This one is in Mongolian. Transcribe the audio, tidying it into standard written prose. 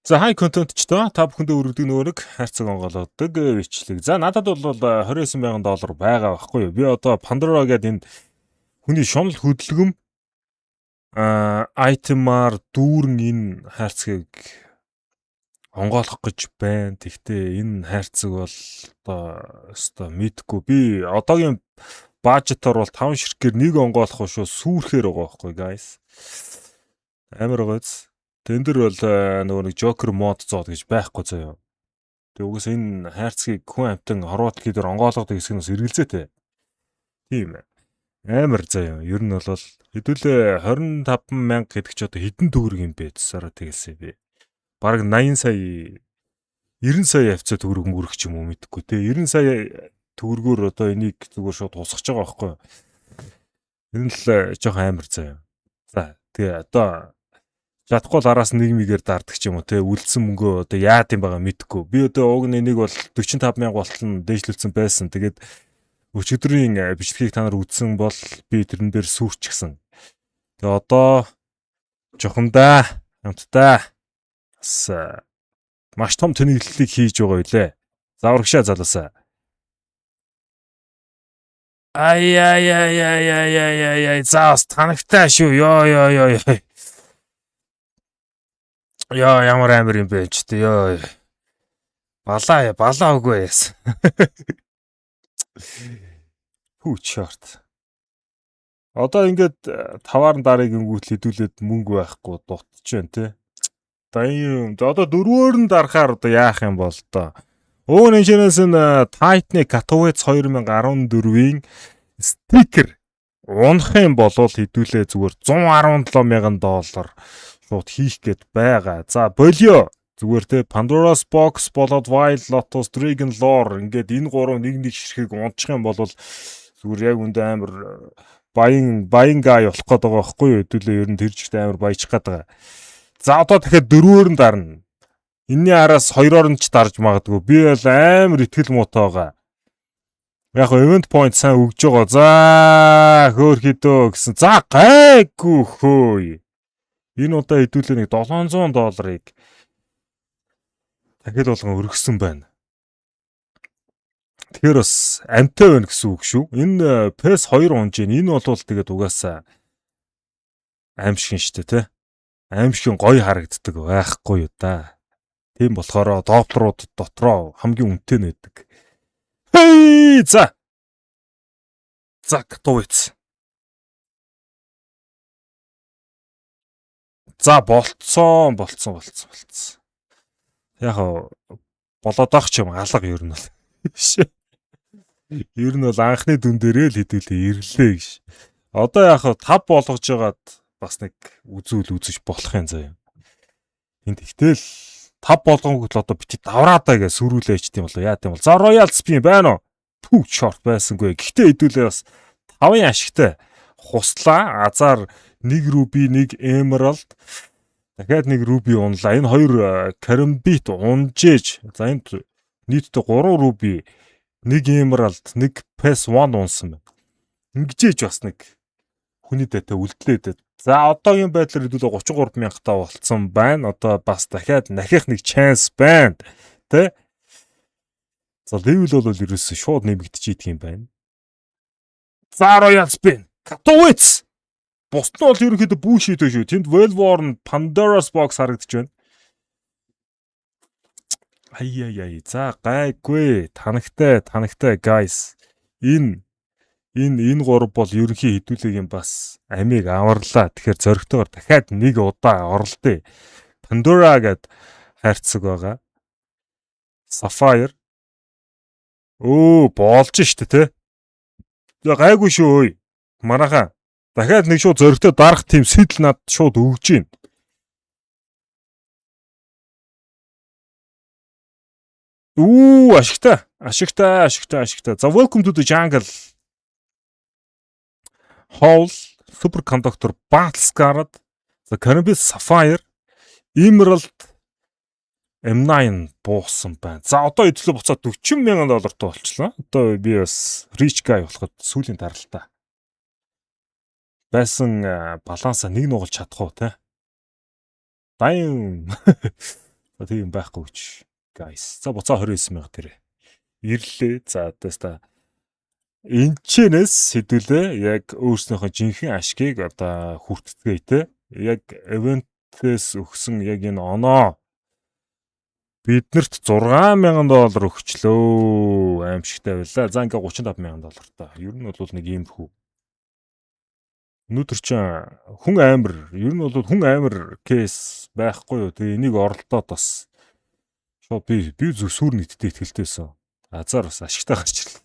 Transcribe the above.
За хай контентчдоо та бүхэндээ өргөдөг нөгөө нэг хайрцаг онгоолгодог бичлэг. За надад бол $29,000 байгаа байхгүй юу? Би одоо Pandora гэдэг энэ хүний шунал хөдөлгөм айтемаар дүүрэн энэ хайрцгийг онгоолгох гэж байна. Тэгтээ энэ хайрцаг бол одоо мэдгүй. Би одоогийн бажетаар бол 5 ширхгээр нэг онгоолгох шүү сүрхээр байгаа байхгүй guys. Амар гоц. Тэн дээр бол нөгөө нэг Joker мод зоод гэж байхгүй заяа. Тэг угс энэ хайрцгийг хүн амтан хорвоод хийдэр онгоолгодог хэсэг нь сэргэлзээтэй. Тийм амар заяа. Ер нь бол хэдүүлээ 25,000 гэдэг ч одоо хэдэн төгрөг юм бэ цасаараа тэгэлсэй би. Бараг 80 сая 90 сая авцаа төгрөг мөрөх ч юм уу мэдгүй те. 90 сая төгрөгөөр одоо энийг зүгээр шууд тусгаж байгаа байхгүй. Энэ л жоох амар заяа. За тэгээ одоо чадахгүй л араас нийгмигээр дарддаг ч юм уу те үлдсэн мөнгөө одоо яад юм байгаа мэдгүй. Би одоо уг нэг бол 45,000 болтол дээшлүүлсэн байсан. Тэгээд өчигдрийн бичлэгийг та нар үзсэн бол би тэрэн дээр сүрчихсэн. Тэгээ одоо жохомдаа хамтдаа бас маш том тэнэглэлийг хийж байгаа үлээ. За урагшаа залуусаа. Ай заас танагтай шүү. Ёо. Яа ямар амир юм бэ ч тэ ёо. Балаа үгүй яасан. Хүү чорт. Одоо ингээд таваар дарыг ингүүт хэдүүлээд мөнгө байхгүй дутж байна те. Одоо дөрвөөр нь дарахаар одоо яах юм бол тоо. Өөний шинээс нь Titan Katowice 2014-ийн стикер унах юм бол хэдүүлээ зүгээр $117,000 шууд хийх гээд байгаа. За болио зүгээр те Pandora's Box, болоод Wild Lotus, Dragon Lore ингээд энэ гурав нэг ширхэг унчих юм бол зүгээр яг үндэ амар баян гай болох гээд байгаа байхгүй юу? Хэдүүлээ ер нь тэр жигт амар баяжих гээд байгаа. За одоо дахиад дөрвөөр нь дарна. Энийний араас хоёроор нь ч дарж магадгүй. Би бол амар итгэл муутай байгаа. Яг event point сайн өгж байгаа. За хөөхөдөө гэсэн. За гайгүй хөөе. Энэ удаа хэдүүлээ нэг $700 дахиад болгон өргөсөн байна. Тэгэхээр бас амтай байна гэсэн үг шүү. Энэ PS2 унж ийн. Энэ бол тэгээд угаасаа аимшиг штэ тэ. Аимшиг гоё харагддаг байхгүй юу да. Тийм болохоор дооплорууд дотроо хамгийн үнэтэй нэдэг. Хей за. Katowice. За болцсон. Яг болоод ах ч юм алга ер нь бол. Ер нь бол анхны дүн дээрээ л хэдүүлээ ирлээ гэж. Одоо яг 5 болгож байгаад бас нэг үзэж болох юм заяа. Энд ихтэл 5 болгонгод л одоо бити давраадаа гэж сүрүүлээч тийм болоо яа тийм бол. За Royal Spin байна уу? Түг short байсангүй. Гэхдээ хэдүүлээ бас 5-ын ашигтай хуслаа. Азар 1 ruby 1 emerald дахиад 1 ruby унлаа. Энэ хоёр карамбит унжээж. За энд нийтдээ 3 ruby 1 emerald 1 PS1 унсан байна. Ингэжээж бас нэг хүний дэтэй үлдлээд. За одоогийн байдлаар хэдүүлээ 33,000 таа болцсон байна. Одоо бас дахиад нахих нэг chance байна. Тэ? За level бол ерөөсөө шууд нэмэгдэж идэх юм байна. За Royal Spin. Katowice. Бусд нь бол ерөнхийдөө бүү шийдэж шүү. Тэнд Valve-оор Pandora's Box харагдаж байна. Ай. За гайгүй. Танагтай guys. Энэ гурав бол ерөнхий хэдүүлэг юм бас амийг аварлаа. Тэгэхээр зөрөгтэйгээр дахиад нэг удаа оролдъё. Pandora гэд хайрцаг байгаа. Sapphire. Болж штэ те. Гайгүй шүү өөй. Манаха. Дахиад нэг шууд зөрөгтэй дарах тийм сэтэл над шууд өгж гин. Ашигтай. За Welcome to the Jungle. Howl, Superconductor, Battle Scarred, The Cannabis Sapphire, Emerald M9 буусан байна. За одоо эдлээ буцаад $40,000 болчихлоо. Одоо би бас Rich Guy болоход сүүлийн даралтаа. Байсан балансаа нэг нугалж чадах уу те. Дайм. Тийм байхгүй ч guys. За буцаа 29,000 тэрэ. Ирлээ. За одоо энчэнэс хэдүүлээ яг өөрснөөхөө жинхэнэ ашгийг одоо хүртцгээе те. Яг event-ээс өгсөн яг энэ оноо биднэрт $6,000 өгчлөө. Аимшигтай байлаа. За ингээ $35,000 та. Ер нь бол нэг иймэрхүү. Өнөөдөр чинь хүн амар, ер нь бол хүн амар кейс байхгүй юу. Тэгээ энийг оролдоод бас шууд би зүг сүр нийтдээ ихтэлтэйсэн. Азар бас ашигтай гарч ирлээ.